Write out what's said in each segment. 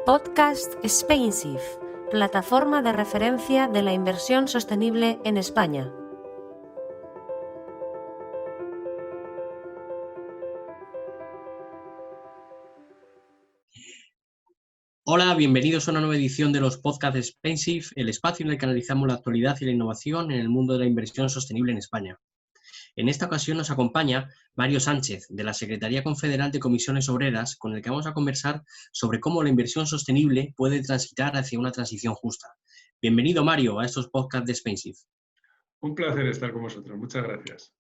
Podcast Spainsafe, plataforma de referencia de la inversión sostenible en España. Hola, bienvenidos a una nueva edición de los podcasts de Spainsafe, el espacio en el que analizamos la actualidad y la innovación en el mundo de la inversión sostenible en España. En esta ocasión nos acompaña Mario Sánchez, de la Secretaría Confederal de Comisiones Obreras, con el que vamos a conversar sobre cómo la inversión sostenible puede transitar hacia una transición justa. Bienvenido, Mario, a estos podcasts de Spainsafe. Un placer estar con vosotros. Muchas gracias.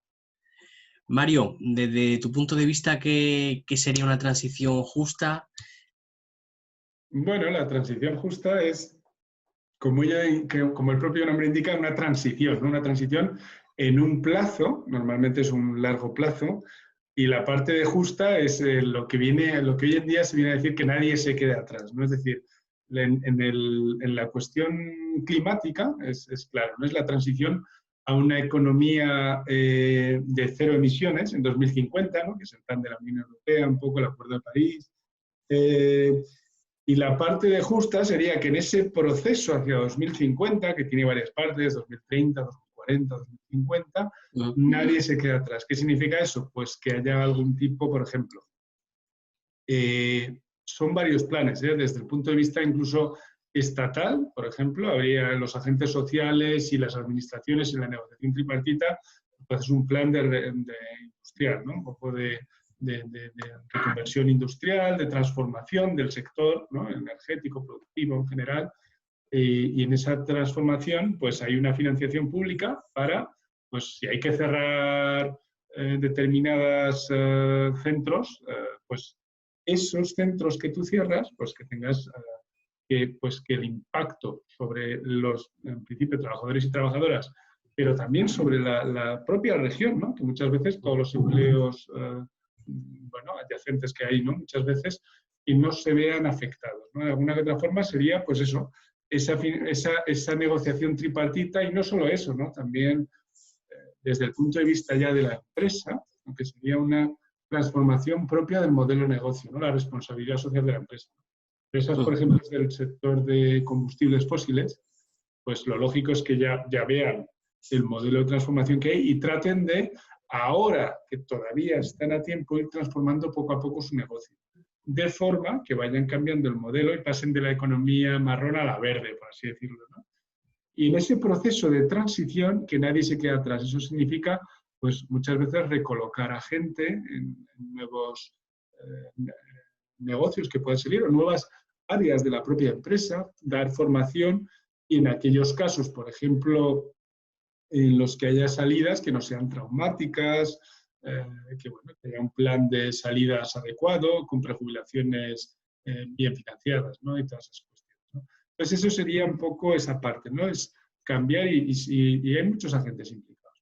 Mario, desde tu punto de vista, ¿qué sería una transición justa? Bueno, la transición justa es, como el propio nombre indica, una transición, ¿no? Una transición en un plazo, normalmente es un largo plazo, y la parte de justa es lo que hoy en día se viene a decir que nadie se quede atrás, ¿no? Es decir, en la cuestión climática es claro, no es la transición a una economía de cero emisiones en 2050, ¿no? Que es el plan de la Unión Europea, un poco el Acuerdo de París. Y la parte de justa sería que en ese proceso hacia 2050, que tiene varias partes, 2030, 2040, 2050, nadie se queda atrás. ¿Qué significa eso? Pues que haya algún tipo, por ejemplo, son varios planes, desde el punto de vista incluso estatal, por ejemplo, habría los agentes sociales y las administraciones en la negociación tripartita, pues es un plan de industrial, ¿no? Un poco de reconversión industrial, de transformación del sector, ¿no? Energético, productivo en general, y en esa transformación pues hay una financiación pública para, pues si hay que cerrar determinados centros, pues esos centros que tú cierras, pues que tengas que el impacto sobre los, en principio, trabajadores y trabajadoras, pero también sobre la propia región, ¿no? Que muchas veces todos los empleos adyacentes que hay, ¿no? Muchas veces, y no se vean afectados, ¿no? De alguna que otra forma sería, pues eso, esa negociación tripartita, y no solo eso, ¿no? También desde el punto de vista ya de la empresa, aunque sería una transformación propia del modelo de negocio, ¿no? La responsabilidad social de la empresa. Empresas, por ejemplo, del sector de combustibles fósiles, pues lo lógico es que ya vean el modelo de transformación que hay y traten de, ahora que todavía están a tiempo, ir transformando poco a poco su negocio, de forma que vayan cambiando el modelo y pasen de la economía marrón a la verde, por así decirlo, ¿no? Y en ese proceso de transición, que nadie se quede atrás. Eso significa, pues muchas veces, recolocar a gente en nuevos negocios que puedan salir o nuevas áreas de la propia empresa, dar formación, y en aquellos casos, por ejemplo, en los que haya salidas que no sean traumáticas, que haya un plan de salidas adecuado, con prejubilaciones bien financiadas, ¿no? Y todas esas cuestiones, ¿no? Entonces eso sería un poco esa parte, ¿no? Es cambiar y hay muchos agentes implicados,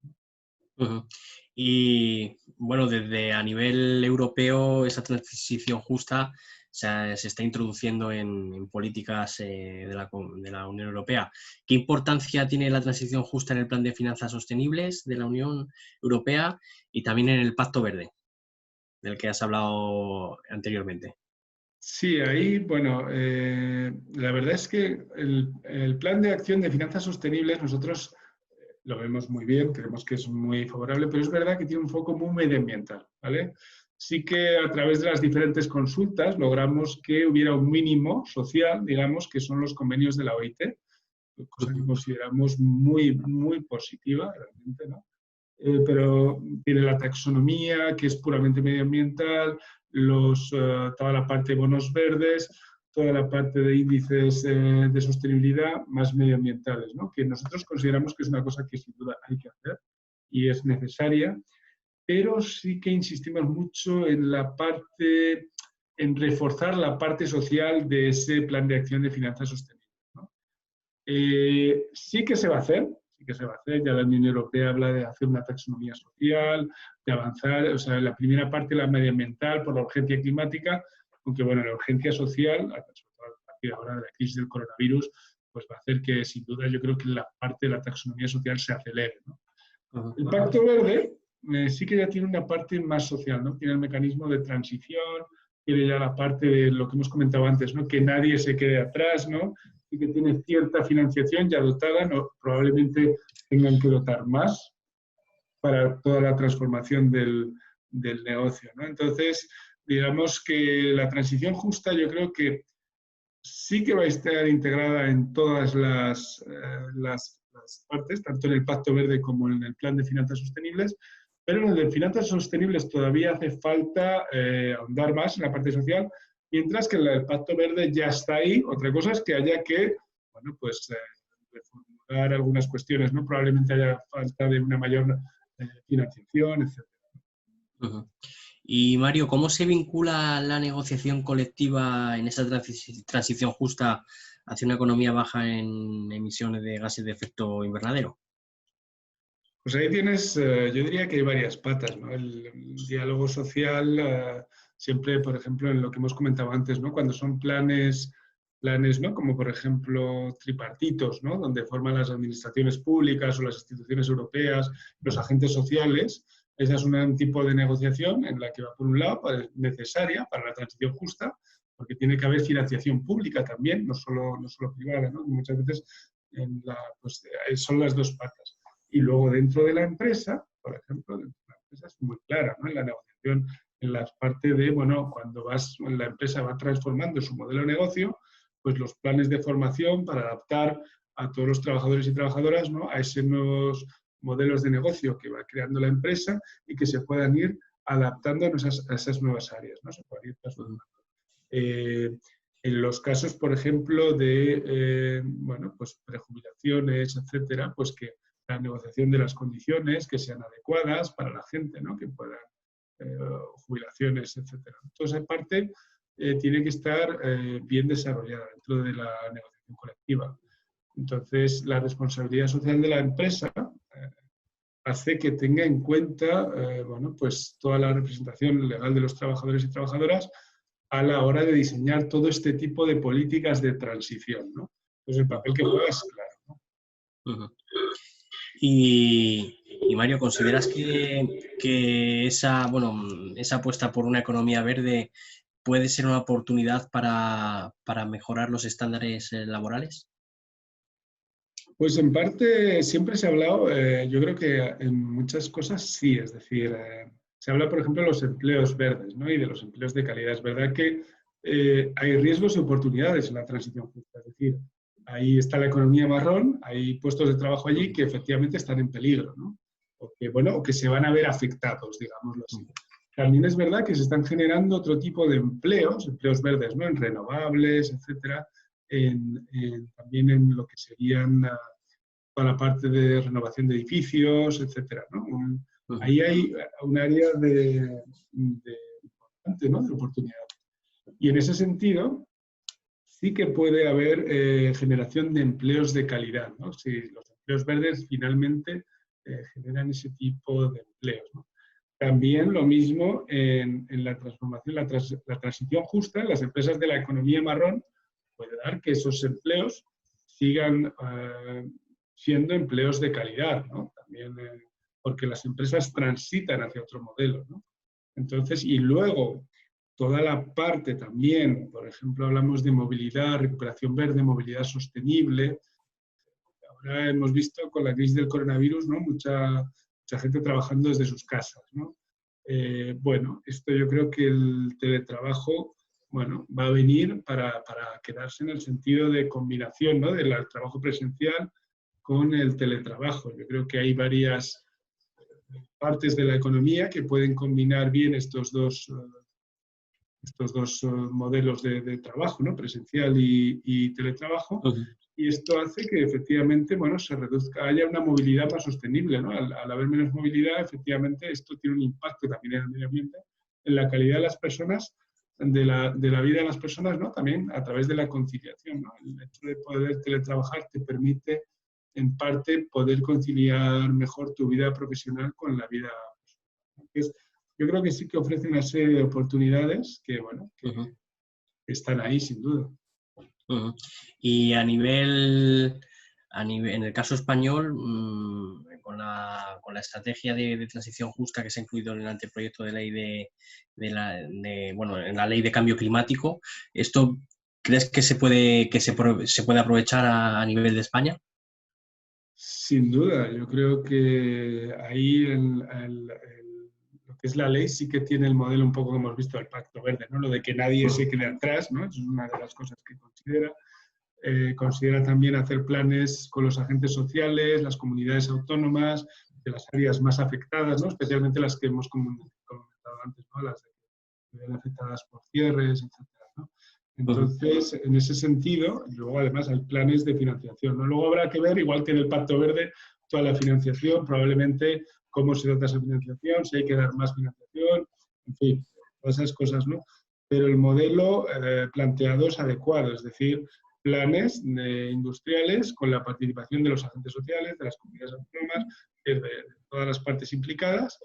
¿no? Y bueno, desde a nivel europeo esa transición justa se está introduciendo en políticas de la Unión Europea. ¿Qué importancia tiene la transición justa en el Plan de Finanzas Sostenibles de la Unión Europea y también en el Pacto Verde, del que has hablado anteriormente? Sí, ahí, bueno, la verdad es que el Plan de Acción de Finanzas Sostenibles nosotros lo vemos muy bien, creemos que es muy favorable, pero es verdad que tiene un foco muy medioambiental, ¿vale? Sí que a través de las diferentes consultas logramos que hubiera un mínimo social, digamos, que son los convenios de la OIT, cosa que consideramos muy, muy positiva, realmente, ¿no? Pero tiene la taxonomía, que es puramente medioambiental, toda la parte de bonos verdes, toda la parte de índices de sostenibilidad más medioambientales, ¿no? Que nosotros consideramos que es una cosa que sin duda hay que hacer y es necesaria, pero sí que insistimos mucho en en reforzar la parte social de ese plan de acción de finanzas sostenibles, ¿no? Sí que se va a hacer, ya la Unión Europea habla de hacer una taxonomía social, de avanzar, o sea, la primera parte, la medioambiental, por la urgencia climática, aunque bueno, la urgencia social, a partir ahora de la crisis del coronavirus, pues va a hacer que sin duda yo creo que la parte de la taxonomía social se acelere, ¿no? El Pacto Verde sí que ya tiene una parte más social, ¿no? Tiene el mecanismo de transición, tiene ya la parte de lo que hemos comentado antes, ¿no? Que nadie se quede atrás, ¿no? Y que tiene cierta financiación ya dotada, ¿no? Probablemente tengan que dotar más para toda la transformación del negocio, ¿no? Entonces, digamos que la transición justa yo creo que sí que va a estar integrada en todas las partes, tanto en el Pacto Verde como en el Plan de Finanzas Sostenibles, pero en el de Finanzas Sostenibles todavía hace falta ahondar más en la parte social, mientras que el Pacto Verde ya está ahí. Otra cosa es que haya que, bueno, pues reformular algunas cuestiones, ¿no? Probablemente haya falta de una mayor financiación, etc. Uh-huh. Y Mario, ¿cómo se vincula la negociación colectiva en esa transición justa hacia una economía baja en emisiones de gases de efecto invernadero? Pues ahí tienes, yo diría que hay varias patas, ¿no? El diálogo social, siempre, por ejemplo, en lo que hemos comentado antes, ¿no? Cuando son planes, ¿no? Como por ejemplo tripartitos, ¿no? Donde forman las administraciones públicas o las instituciones europeas, los agentes sociales. Esa es un tipo de negociación en la que va, por un lado, necesaria para la transición justa, porque tiene que haber financiación pública también, no solo privada, ¿no? Muchas veces pues, son las dos patas. Y luego dentro de la empresa, por ejemplo, dentro de la empresa es muy clara, ¿no? En la negociación, en la parte de, bueno, cuando la empresa va transformando su modelo de negocio, pues los planes de formación para adaptar a todos los trabajadores y trabajadoras, ¿no? A esos nuevos modelos de negocio que va creando la empresa y que se puedan ir adaptando a esas nuevas áreas, ¿no? Se pueden ir transformando. En los casos, por ejemplo, de bueno, pues prejubilaciones, etcétera, pues que la negociación de las condiciones que sean adecuadas para la gente, ¿no? Que puedan, jubilaciones, etcétera. Toda esa parte tiene que estar bien desarrollada dentro de la negociación colectiva. Entonces, la responsabilidad social de la empresa hace que tenga en cuenta bueno, pues toda la representación legal de los trabajadores y trabajadoras a la hora de diseñar todo este tipo de políticas de transición, ¿no? Entonces, el papel que juega es claro, ¿no? Uh-huh. Y Mario, ¿consideras que esa apuesta por una economía verde puede ser una oportunidad para mejorar los estándares laborales? Pues en parte siempre se ha hablado, yo creo que en muchas cosas sí, es decir, se habla, por ejemplo, de los empleos verdes, ¿no? Y de los empleos de calidad. Es verdad que hay riesgos y oportunidades en la transición justa, es decir, ahí está la economía marrón, hay puestos de trabajo allí que efectivamente están en peligro, ¿no? O que se van a ver afectados, digámoslo así. También es verdad que se están generando otro tipo de empleos verdes, ¿no? En renovables, etcétera, también en lo que serían toda la parte de renovación de edificios, etcétera, ¿no? Ahí hay un área importante, ¿no? De oportunidad. Y en ese sentido, sí que puede haber generación de empleos de calidad, ¿no? Si los empleos verdes finalmente generan ese tipo de empleos, ¿no? También lo mismo en la transformación, la transición justa en las empresas de la economía marrón puede dar que esos empleos sigan siendo empleos de calidad, ¿no? También porque las empresas transitan hacia otro modelo, ¿no? Entonces, y luego toda la parte también, por ejemplo, hablamos de movilidad, recuperación verde, movilidad sostenible. Ahora hemos visto con la crisis del coronavirus, ¿no? Mucha gente trabajando desde sus casas, ¿no? Bueno, esto yo creo que el teletrabajo, bueno, va a venir para quedarse en el sentido de combinación, ¿no? Del trabajo presencial con el teletrabajo. Yo creo que hay varias partes de la economía que pueden combinar bien estos dos modelos de trabajo, ¿no? Presencial y teletrabajo. Uh-huh. Y esto hace que efectivamente, bueno, haya una movilidad más sostenible, ¿no? Al haber menos movilidad, efectivamente, esto tiene un impacto también en el medio ambiente, en la calidad de las personas, de la vida de las personas, ¿no? También a través de la conciliación, ¿no? El hecho de poder teletrabajar te permite, en parte, poder conciliar mejor tu vida profesional con la vida personal. Yo creo que sí que ofrece una serie de oportunidades que, bueno, que están ahí sin duda. Y a nivel en el caso español, con la estrategia de transición justa que se ha incluido en el anteproyecto de ley en la ley de cambio climático, ¿esto crees que se puede aprovechar a nivel de España? Sin duda, yo creo que ahí lo que es la ley sí que tiene el modelo un poco que hemos visto del Pacto Verde, ¿no? Lo de que nadie se quede atrás, ¿no? Eso es una de las cosas que considera. Considera también hacer planes con los agentes sociales, las comunidades autónomas, de las áreas más afectadas, ¿no? Especialmente las que hemos comentado antes, ¿no? Las que ven afectadas por cierres, etcétera, ¿no? Entonces, en ese sentido, luego además hay planes de financiación, ¿no? Luego habrá que ver, igual que en el Pacto Verde, toda la financiación, probablemente cómo se trata esa financiación, si hay que dar más financiación, en fin, todas esas cosas, ¿no? Pero el modelo planteado es adecuado, es decir, planes industriales con la participación de los agentes sociales, de las comunidades autónomas, de todas las partes implicadas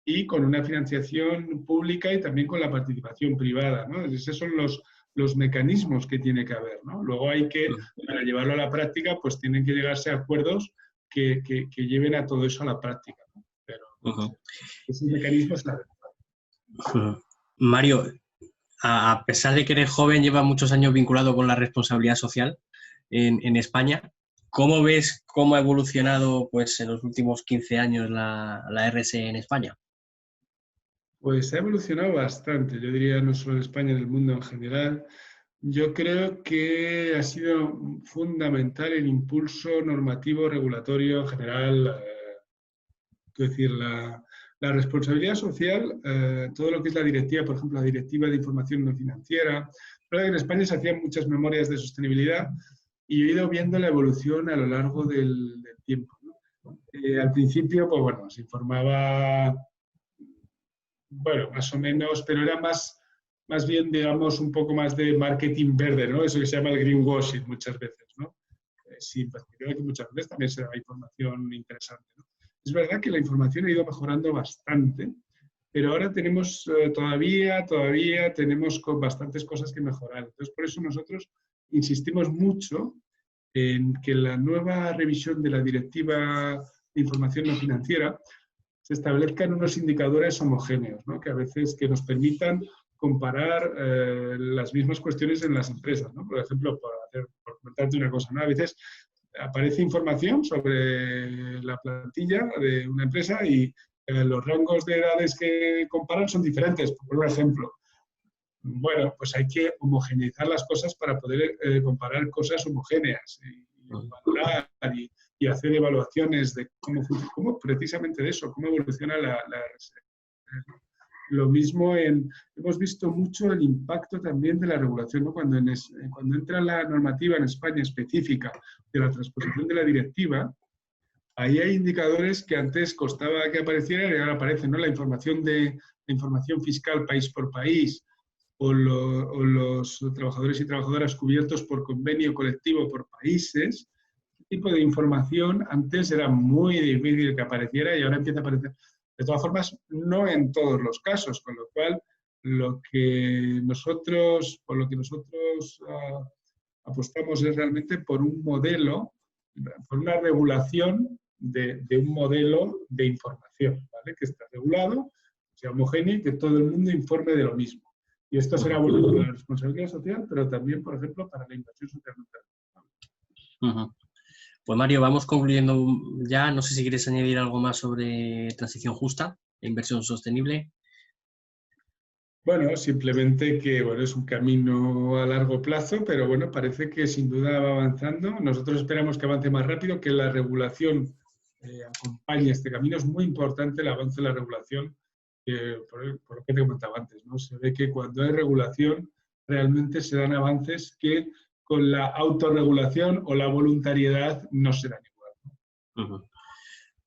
y con una financiación pública y también con la participación privada, ¿no? Esos son los mecanismos que tiene que haber, ¿no? Luego hay que, para llevarlo a la práctica, pues tienen que llegarse a acuerdos que lleven a todo eso a la práctica, ¿no? Pero ese mecanismo es la verdad. Mario, a pesar de que eres joven, llevas muchos años vinculado con la responsabilidad social en España. ¿Cómo ves cómo ha evolucionado pues, en los últimos 15 años la RSE en España? Pues ha evolucionado bastante, yo diría no solo en España, en el mundo en general. Yo creo que ha sido fundamental el impulso normativo regulatorio general, es decir, la responsabilidad social, todo lo que es la directiva, por ejemplo, la Directiva de Información No Financiera. En España se hacían muchas memorias de sostenibilidad y he ido viendo la evolución a lo largo del tiempo, ¿no? Al principio, pues bueno, se informaba, bueno, más o menos, pero era más bien, digamos, un poco más de marketing verde, ¿no? Eso que se llama el greenwashing muchas veces, ¿no? Sí, pues creo que muchas veces también se da información interesante, ¿no? Es verdad que la información ha ido mejorando bastante, pero ahora tenemos todavía tenemos bastantes cosas que mejorar. Entonces, por eso nosotros insistimos mucho en que la nueva revisión de la Directiva de Información No Financiera se establezcan unos indicadores homogéneos, ¿no? Que a veces que nos permitan comparar las mismas cuestiones en las empresas, ¿no? Por ejemplo, por comentarte una cosa, ¿no? A veces aparece información sobre la plantilla de una empresa y los rangos de edades que comparan son diferentes, por un ejemplo. Bueno, pues hay que homogeneizar las cosas para poder comparar cosas homogéneas y valorar y hacer evaluaciones de cómo precisamente de eso, cómo evoluciona la RSE. Lo mismo hemos visto mucho el impacto también de la regulación, ¿no? Cuando entra la normativa en España específica de la transposición de la directiva, ahí hay indicadores que antes costaba que aparecieran y ahora aparecen, ¿no? La información fiscal país por país o los trabajadores y trabajadoras cubiertos por convenio colectivo por países. Este tipo de información antes era muy difícil que apareciera y ahora empieza a aparecer. De todas formas, no en todos los casos, con lo cual por lo que nosotros apostamos es realmente por un modelo, por una regulación de un modelo de información, ¿vale? Que está regulado, sea homogéneo y que todo el mundo informe de lo mismo. Y esto será bueno para la responsabilidad social, pero también, por ejemplo, para la inversión social. Pues Mario, vamos concluyendo ya. No sé si quieres añadir algo más sobre transición justa e inversión sostenible. Bueno, simplemente que bueno, es un camino a largo plazo, pero bueno, parece que sin duda va avanzando. Nosotros esperamos que avance más rápido, que la regulación acompañe este camino. Es muy importante el avance de la regulación, por lo que te comentaba antes, ¿no? Se ve que cuando hay regulación realmente se dan avances que con la autorregulación o la voluntariedad no se dan igual.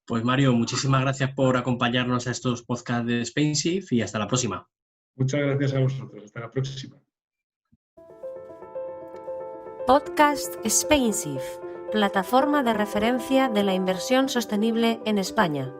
Pues Mario, muchísimas gracias por acompañarnos a estos podcasts de SpainShift y hasta la próxima. Muchas gracias a vosotros. Hasta la próxima. Podcast SpainShift, plataforma de referencia de la inversión sostenible en España.